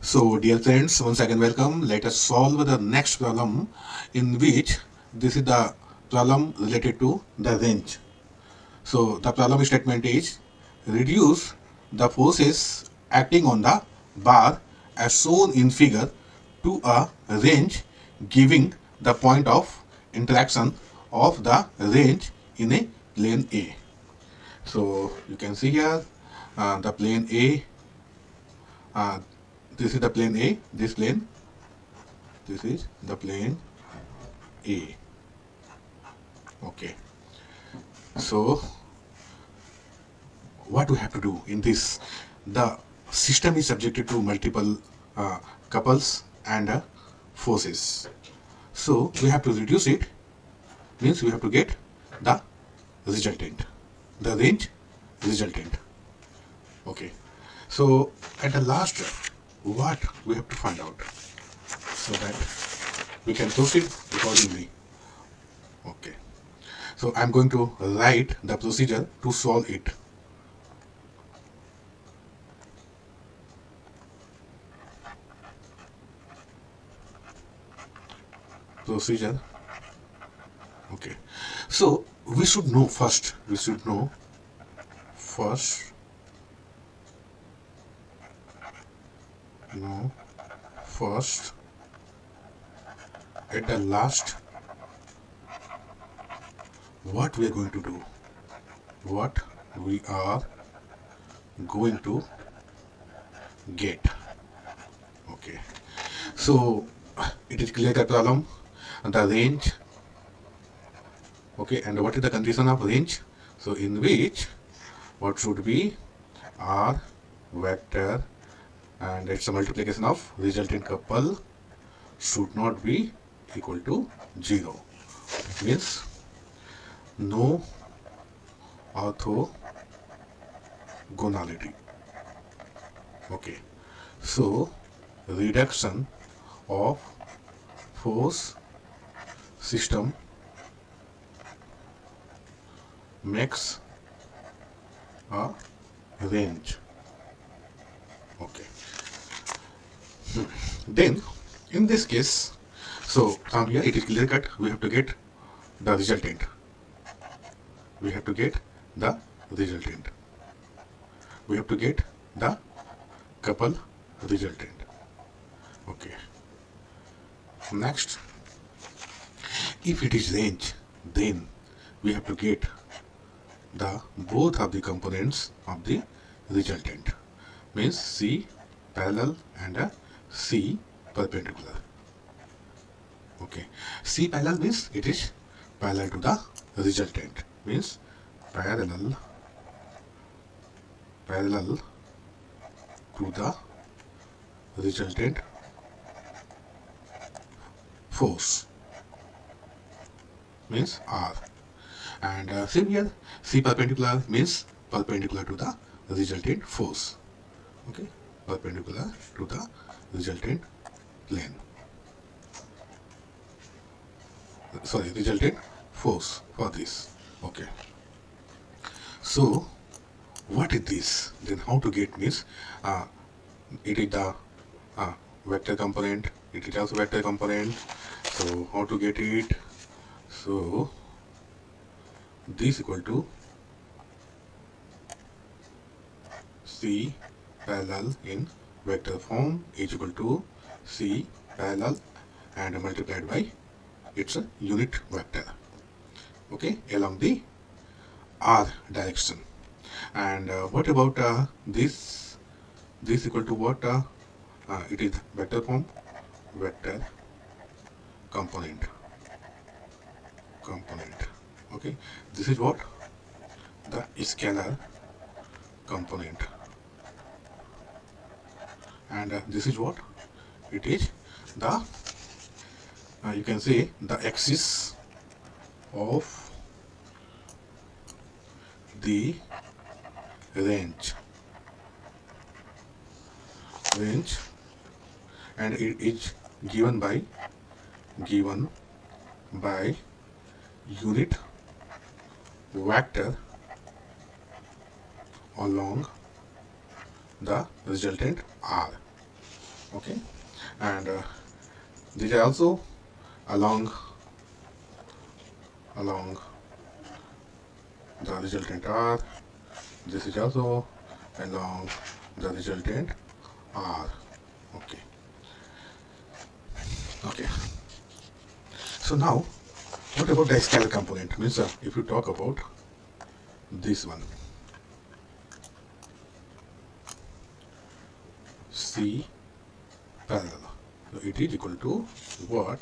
So, dear friends, once again welcome. Let us solve the next problem in which this is the problem related to the range. So, the problem statement is reduce the forces acting on the bar as shown in figure to a range giving the point of interaction of the range in a plane A. So, you can see here the plane A. Uh, this is the plane A, this is the plane A. Okay, so what we have to do in this? The system is subjected to multiple couples and forces. So we have to reduce it, means we have to get the resultant, the range resultant. Okay, so at the last, what we have to find out so that we can proceed accordingly. Okay, so I'm going to write the procedure to solve it. Procedure. Okay, so we should know first, know first, at the last, what we are going to do, what we are going to get. Okay, so it is clear the problem, the range. Okay, and what is the condition of range? So in which what should be R vector, and it's a multiplication of resultant couple should not be equal to 0. It means no orthogonality. Okay, so reduction of force system makes a range. Okay, then in this case, so from here it is clear cut, we have to get the resultant, we have to get the resultant, we have to get the couple resultant. Okay, next, if it is range, then we have to get the both of the components of the resultant, means C parallel and C perpendicular. Okay, C parallel means it is parallel to the resultant, means parallel to the resultant force, means R, and same here, C perpendicular means perpendicular to the resultant force. Okay, perpendicular to the resultant plane, sorry, resultant force for this. Okay, so what is this? Then how to get means it is the vector component, it is also vector component. So how to get it? So this equal to C parallel in vector form is equal to C parallel and multiplied by its unit vector. Okay, along the R direction. And what about this? This equal to what? It is vector form, vector component. Okay, this is what? The scalar component. And this is what? It is the, you can say, the axis of the range, and it is given by unit vector along the resultant R. Okay, and these are also along the resultant R. This is also along the resultant R. Okay. Okay. So now, what about the scalar component? Means if you talk about this one, C parallel. So it is equal to what?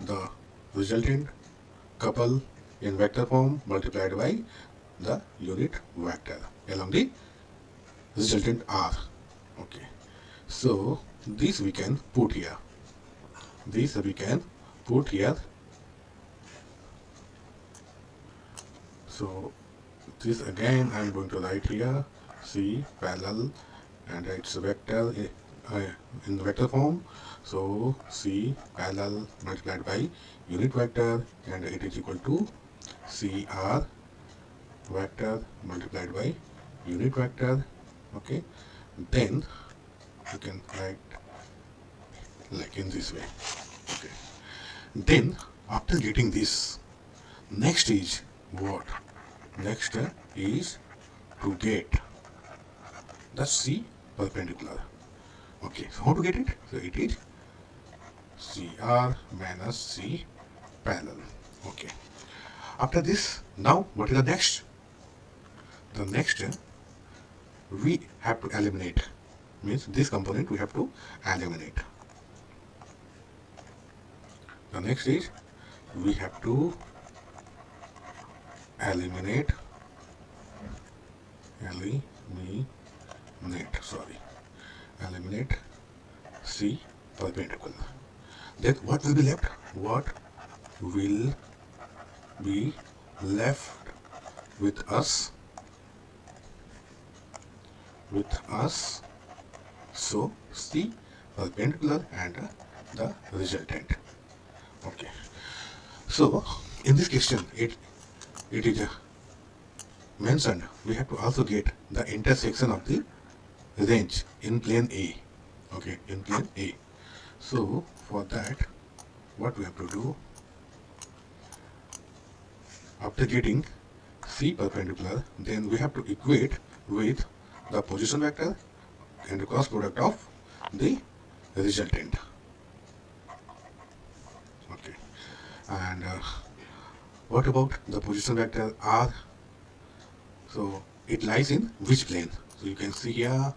The resultant couple in vector form multiplied by the unit vector along the resultant R. Okay. So this we can put here. This we can put here. So this again I am going to write here C parallel, and it's a vector in vector form. So C parallel multiplied by unit vector, and it is equal to CR vector multiplied by unit vector. Okay, then you can write like in this way. Okay, then after getting this, next is what? Next is to get the C perpendicular. Okay, so how to get it? So it is CR minus C parallel. Okay, after this, now what is the next? The next we have to eliminate, means this component we have to eliminate. The next is we have to eliminate C perpendicular. Then what will be left? What will be left with us? So C perpendicular and the resultant. Okay. So in this question, it is mentioned we have to also get the intersection of the range in plane A. Okay, in plane A. So for that, what we have to do, after getting C perpendicular, then we have to equate with the position vector and the cross product of the resultant. Okay, and what about the position vector R? So it lies in which plane? So you can see here,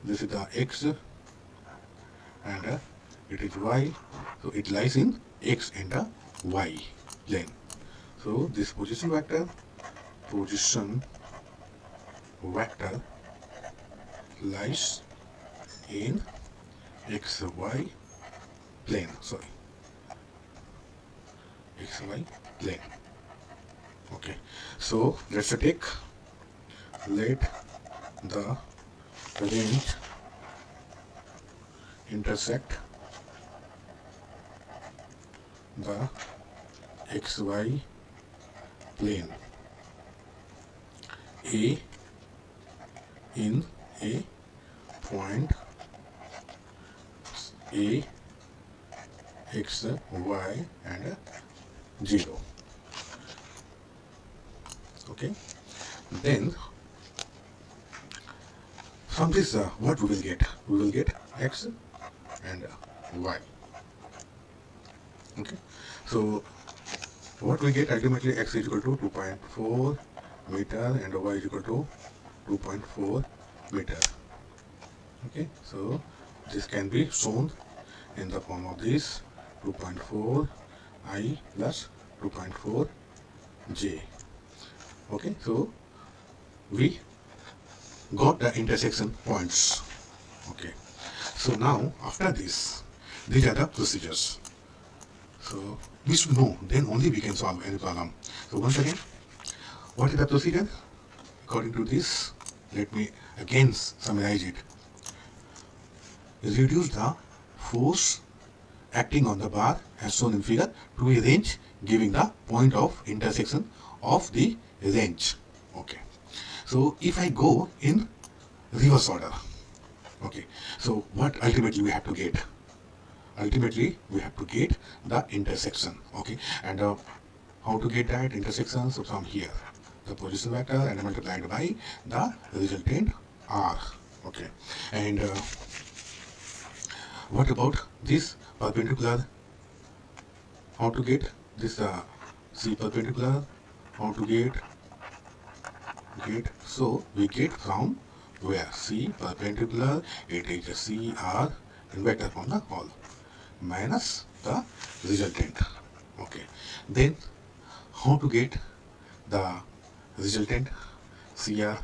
this is the X, and it is Y. So it lies in X and the Y plane. So this position vector lies in XY plane. Sorry, XY plane. Okay, so let's take, let the range intersect the XY plane A in a point A, X, Y and 0. Okay, then from this what we will get? We will get X and Y. Okay, so what we get ultimately, X is equal to 2.4 meter and Y is equal to 2.4 meter. Okay, so this can be shown in the form of this 2.4 I plus 2.4 J. Okay, so we got the intersection points. Okay, so now after this, these are the procedures. So we should know, then only we can solve any problem. So once again, what is the procedure? According to this, let me again summarize it. Reduce the force acting on the bar as shown in figure to a range giving the point of intersection of the range. Okay, so if I go in reverse order, Okay, so what ultimately we have to get? Ultimately, we have to get the intersection. Okay, and how to get that intersection? So from here, the position vector and multiplied by the resultant r. Okay, and what about this perpendicular? How to get this c perpendicular? How to get? So we get from where c perpendicular, it is cr in vector from the whole minus the resultant. Okay, then how to get the resultant cr?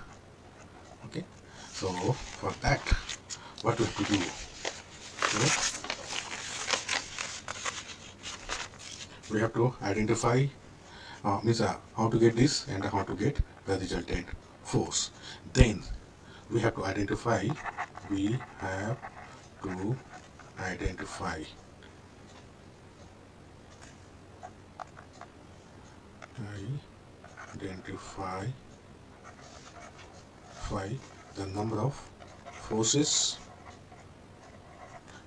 Okay, so for that, what we have to do? So we have to identify means how to get this and how to get the resultant force. Then we have to identify. We have to identify identify the number of forces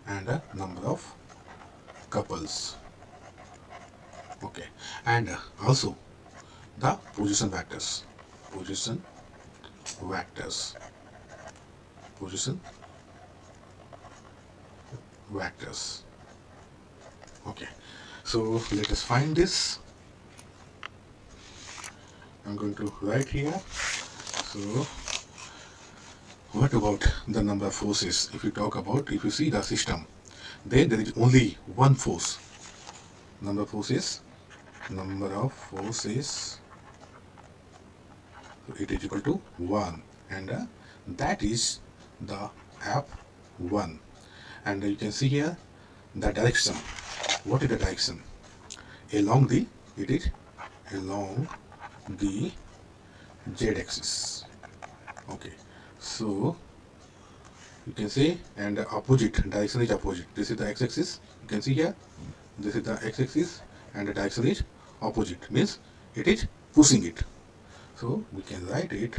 and the number of couples. Okay, and also the position vectors. Position vectors. Position vectors. Okay, so let us find this. I'm going to write here. So what about the number of forces? If you see the system, then there is only one force. Number of forces, so it is equal to 1, and that is the F1. And you can see here the direction. What is the direction? Along the z-axis. Okay, so you can say, and opposite direction is opposite. This is the x-axis. You can see here, this is the x-axis, and the direction is opposite, means it is pushing it. So we can write it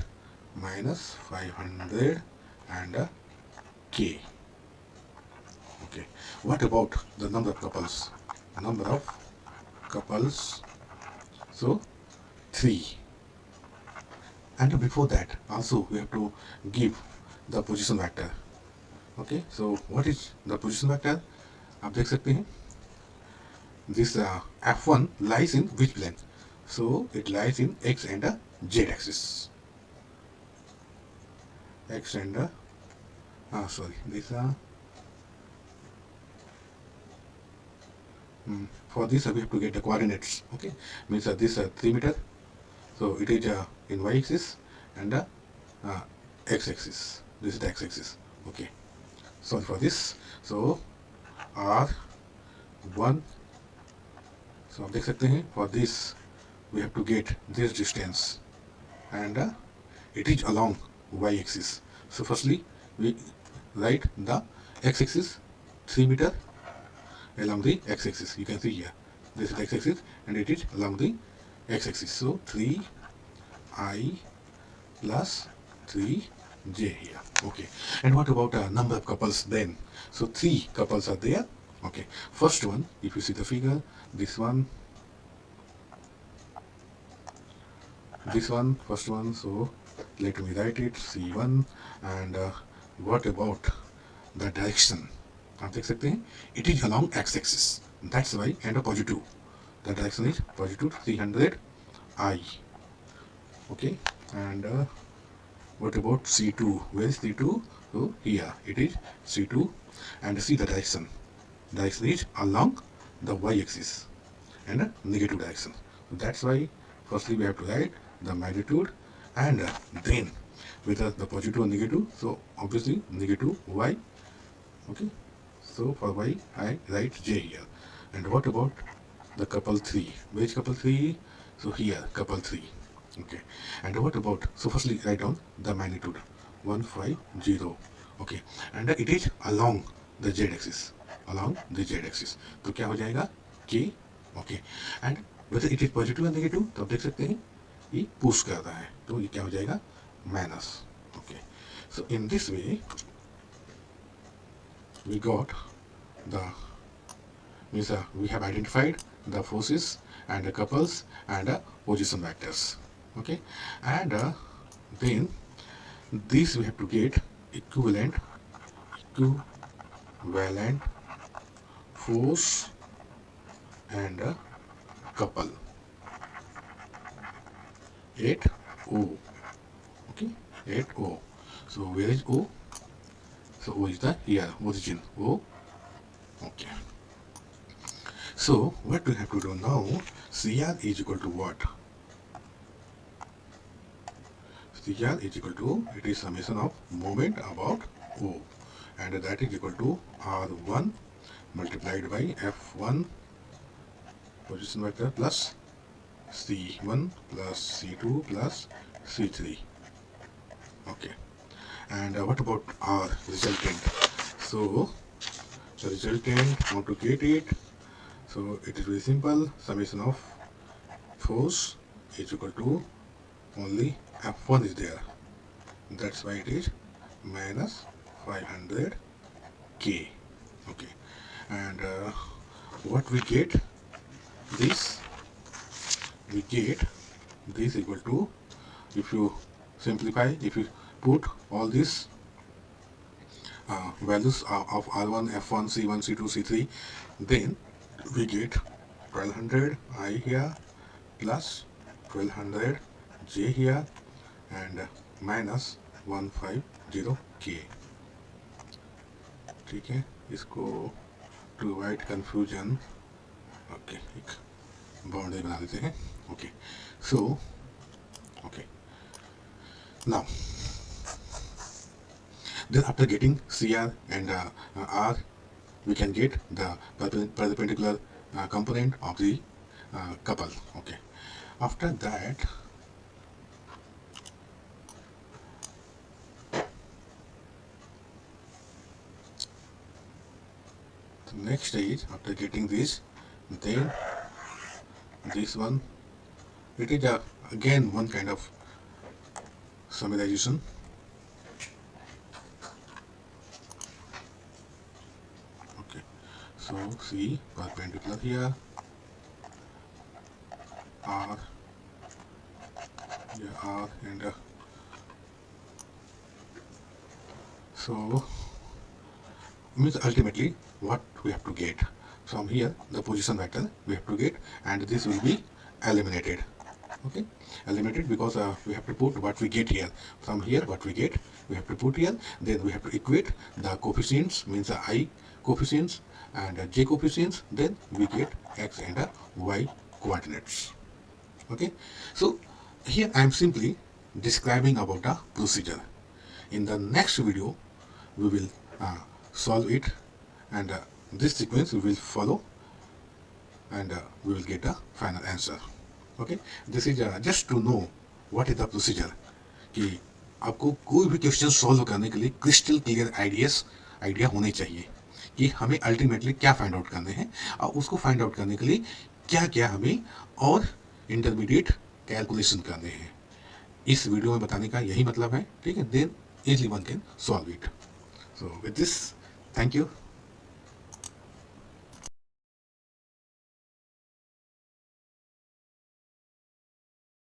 minus 500 and k. Okay, what about the number of couples? Number of couples, so 3. And before that also we have to give the position vector. Okay, so what is the position vector? आप देख सकते हैं, this F1 lies in which plane? So it lies in x and z axis. X and this for this we have to get the coordinates. Okay, means this 3 meter, so it is in y axis and x axis. This is the x axis. Okay, sorry for this. So R1, so आप देख सकते हैं, for this we have to get this distance, and it is along y axis. So firstly we write the x axis 3 meter along the x axis. You can see here, this is the x axis and it is along the x axis. So 3I plus 3j here. Okay, and what about number of couples then? So 3 couples are there. Okay, first one, if you see the figure, this one, first one, so let me write it C1. And what about the direction? आप देख सकते हैं, it is along x-axis, that's why, and a positive, the direction is positive 300I. Okay, and what about C2? Where is C2? So here it is C2, and see the direction is along the y-axis and a negative direction. So that's why firstly we have to write the magnitude, and then whether the positive or negative, so obviously negative y. Okay, so for y I write j here. And what about the couple 3? Which couple 3? So here couple 3. Okay, and what about, so firstly write down the magnitude 150. Okay, and it is along the z axis, तो क्या हो जाएगा k. Okay, and whether it is positive or negative, तो आप देख सकते हैं ये पुश कर रहा है, तो ये क्या हो जाएगा minus. Okay, so in this way we got the means we have identified the forces and the couples and the position vectors. Okay, and then this we have to get equivalent force and couple at O. Okay, at O. So where is O? So O is the here origin O. Okay. So what we have to do now? CR is equal to what? CR is equal to, it is summation of moment about O, and that is equal to R1 multiplied by F1 position vector plus C1 plus C2 plus C3. Okay, and what about R resultant? So the resultant, how to get it? So it is very simple. Summation of force is equal to only F1 is there. That's why it is minus 500 K. Okay, and what we get? This we get this equal to, if you simplify, if you put all these values of R1, F1, C1, C2, C3, then we get 1200 I here plus 1200 J here and minus 150 K. ठीक है, इसको to avoid confusion okay एक boundary बना देते हैं. Okay, so okay, now then after getting CR and R, we can get the perpendicular component of the couple. Okay, after that the next stage, after getting this, then this one, it is again one kind of summarization. Okay, so see perpendicular here, R, yeah, R, and so means ultimately what we have to get from here, the position vector we have to get, and this will be eliminated. Okay, eliminated because we have to put what we get here. From here what we get we have to put here, then we have to equate the coefficients, means the I coefficients and j coefficients, then we get x and y coordinates. Okay, so here I am simply describing about a procedure. In the next video we will solve it, and this sequence we will follow, and we will get a final answer. Okay, this is just to know what is the procedure, कि आपको कोई भी question solve करने के लिए crystal clear idea होने चाहिए कि हमें अल्टीमेटली क्या फाइंड आउट करने हैं, और उसको फाइंड आउट करने के लिए क्या क्या हमें और इंटरमीडिएट कैलकुलेशन करने हैं. इस वीडियो में बताने का यही मतलब है. ठीक है, then easily one can solve it. So with this, thank you.